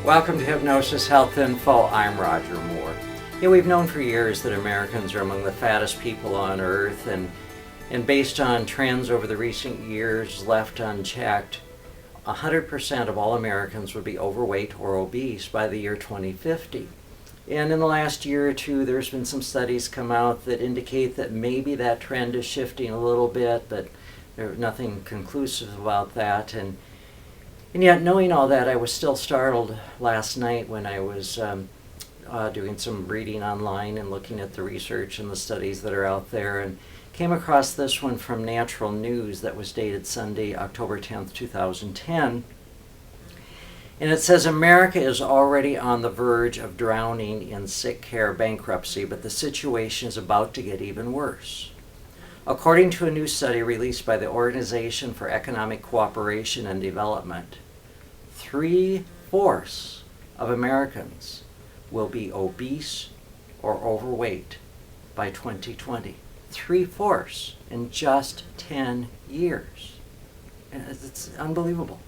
Welcome to Hypnosis Health Info. I'm Roger Moore. We've known for years that Americans are among the fattest people on earth, and based on trends over the recent years left unchecked, 100% of all Americans would be overweight or obese by the year 2050. And in the last year or two, there's been some studies come out that indicate that maybe that trend is shifting a little bit, but there's nothing conclusive about that. And yet, knowing all that, I was still startled last night when I was doing some reading online and looking at the research and the studies that are out there, and came across this one from Natural News that was dated Sunday, October 10th, 2010. And it says, America is already on the verge of drowning in sick care bankruptcy, but the situation is about to get even worse. According to a new study released by the Organization for Economic Cooperation and Development, 3/4 of Americans will be obese or overweight by 2020. 3/4 in just 10 years. It's unbelievable.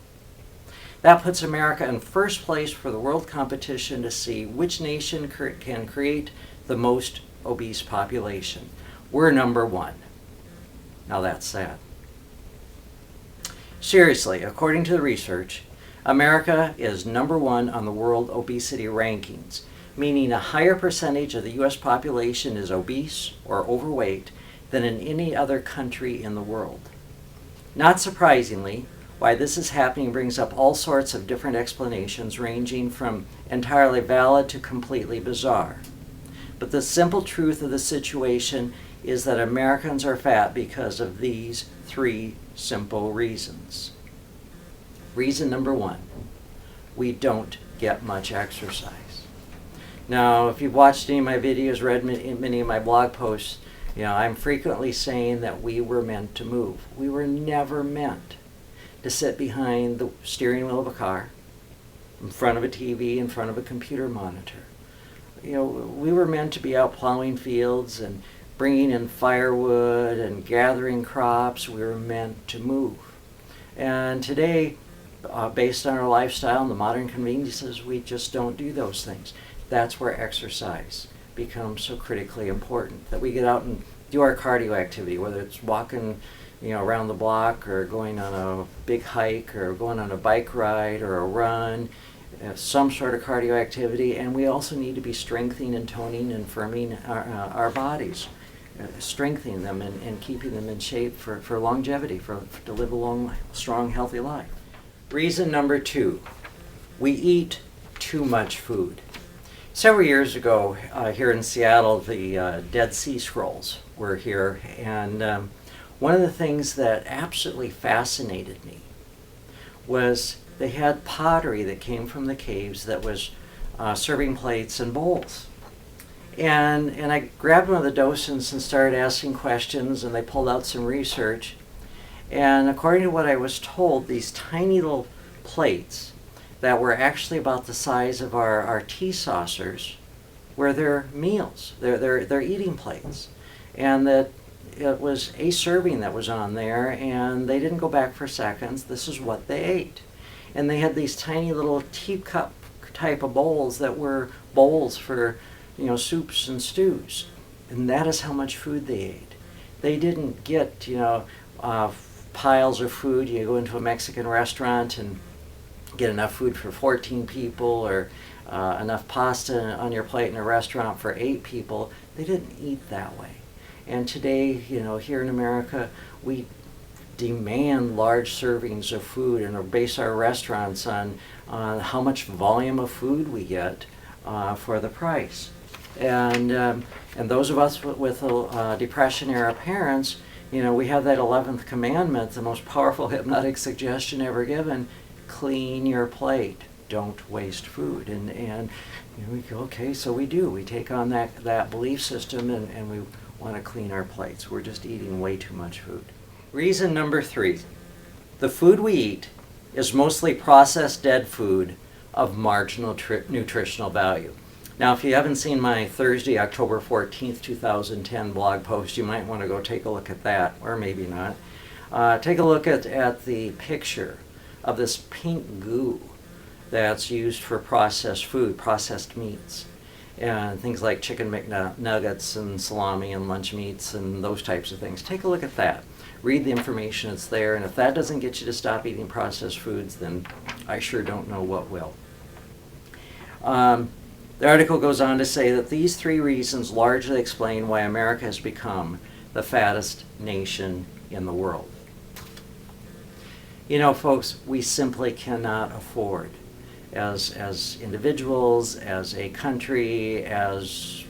That puts America in first place for the world competition to see which nation can create the most obese population. We're number one. Now that's sad. Seriously, according to the research, America is number one on the world obesity rankings, meaning a higher percentage of the U.S. population is obese or overweight than in any other country in the world. Not surprisingly, why this is happening brings up all sorts of different explanations, ranging from entirely valid to completely bizarre. But the simple truth of the situation is that Americans are fat because of these three simple reasons. Reason number one, we don't get much exercise. Now, if you've watched any of my videos, read many of my blog posts, I'm frequently saying that we were meant to move. We were never meant to sit behind the steering wheel of a car, in front of a TV, in front of a computer monitor. We were meant to be out plowing fields and bringing in firewood and gathering crops. We were meant to move. And today, based on our lifestyle and the modern conveniences, we just don't do those things. That's where exercise becomes so critically important, that we get out and do our cardio activity, whether it's walking around the block or going on a big hike or going on a bike ride or a run, some sort of cardio activity. And we also need to be strengthening and toning and firming our bodies, strengthening them and keeping them in shape for longevity, to live a long, strong, healthy life. Reason number two, we eat too much food. Several years ago, here in Seattle, the Dead Sea Scrolls were here, and one of the things that absolutely fascinated me was they had pottery that came from the caves that was serving plates and bowls. And I grabbed one of the docents and started asking questions, and they pulled out some research. And according to what I was told, these tiny little plates that were actually about the size of our tea saucers were their meals, their eating plates. And that it was a serving that was on there, and they didn't go back for seconds. This is what they ate. And they had these tiny little teacup type of bowls that were bowls for soups and stews. And that is how much food they ate. They didn't get piles of food. You go into a Mexican restaurant and get enough food for 14 people, or enough pasta on your plate in a restaurant for 8 people. They didn't eat that way. And today, here in America, we demand large servings of food and base our restaurants on how much volume of food we get for the price. And those of us with Depression-era parents, we have that 11th commandment, the most powerful hypnotic suggestion ever given: clean your plate, don't waste food. And we go, okay, so we do. We take on that belief system, and we want to clean our plates. We're just eating way too much food. Reason number 3, the food we eat is mostly processed dead food of marginal nutritional value. Now, if you haven't seen my Thursday, October 14th, 2010 blog post, you might want to go take a look at that, or maybe not. Take a look at the picture of this pink goo that's used for processed food, processed meats, and things like chicken McNuggets and salami and lunch meats and those types of things. Take a look at that. Read the information that's there, and if that doesn't get you to stop eating processed foods, then I sure don't know what will. The article goes on to say that these 3 reasons largely explain why America has become the fattest nation in the world. You know, folks, we simply cannot afford, as individuals, as a country, as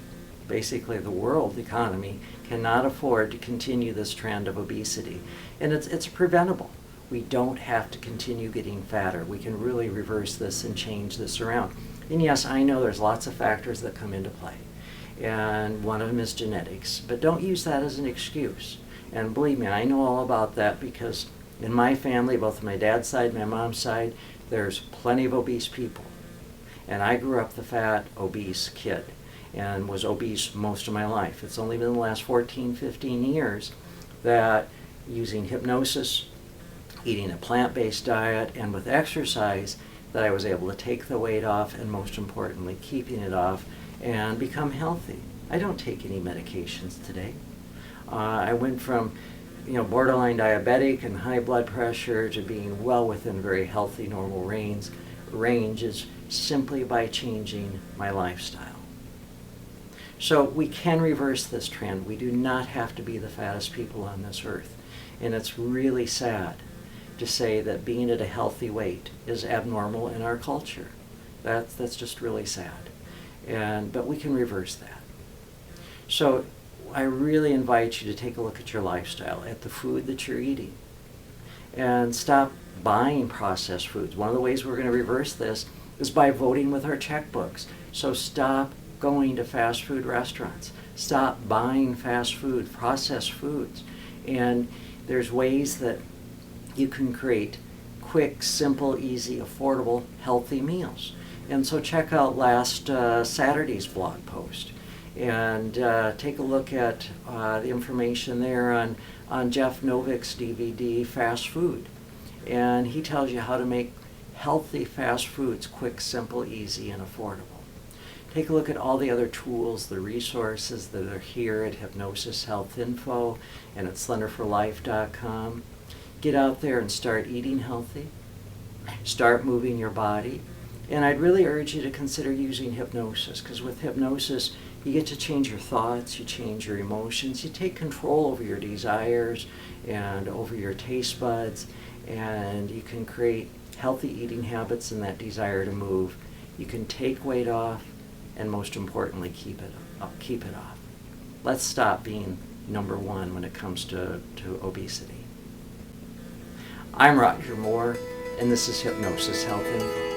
basically the world economy, cannot afford to continue this trend of obesity. And it's preventable. We don't have to continue getting fatter. We can really reverse this and change this around. And yes, I know there's lots of factors that come into play, and one of them is genetics, but don't use that as an excuse. And believe me, I know all about that, because in my family, both my dad's side and my mom's side, there's plenty of obese people. And I grew up the fat, obese kid and was obese most of my life. It's only been the last 14, 15 years that using hypnosis, eating a plant-based diet, and with exercise, that I was able to take the weight off, and most importantly, keeping it off and become healthy. I don't take any medications today. I went from borderline diabetic and high blood pressure to being well within very healthy, normal ranges simply by changing my lifestyle. So we can reverse this trend. We do not have to be the fattest people on this earth. And it's really sad to say that being at a healthy weight is abnormal in our culture. That's just really sad. But we can reverse that. So I really invite you to take a look at your lifestyle, at the food that you're eating, and stop buying processed foods. One of the ways we're going to reverse this is by voting with our checkbooks. So stop going to fast food restaurants. Stop buying fast food, processed foods. And there's ways that you can create quick, simple, easy, affordable, healthy meals. And so check out last Saturday's blog post, and take a look at the information there on Jeff Novick's DVD, Fast Food. And he tells you how to make healthy fast foods quick, simple, easy, and affordable. Take a look at all the other tools, the resources that are here at Hypnosis Health Info and at slenderforlife.com. Get out there and start eating healthy. Start moving your body. And I'd really urge you to consider using hypnosis, because with hypnosis, you get to change your thoughts, you change your emotions, you take control over your desires and over your taste buds, and you can create healthy eating habits and that desire to move. You can take weight off, and most importantly, keep it off. Let's stop being number 1 when it comes to obesity. I'm Roger Moore, and this is Hypnosis Health Info.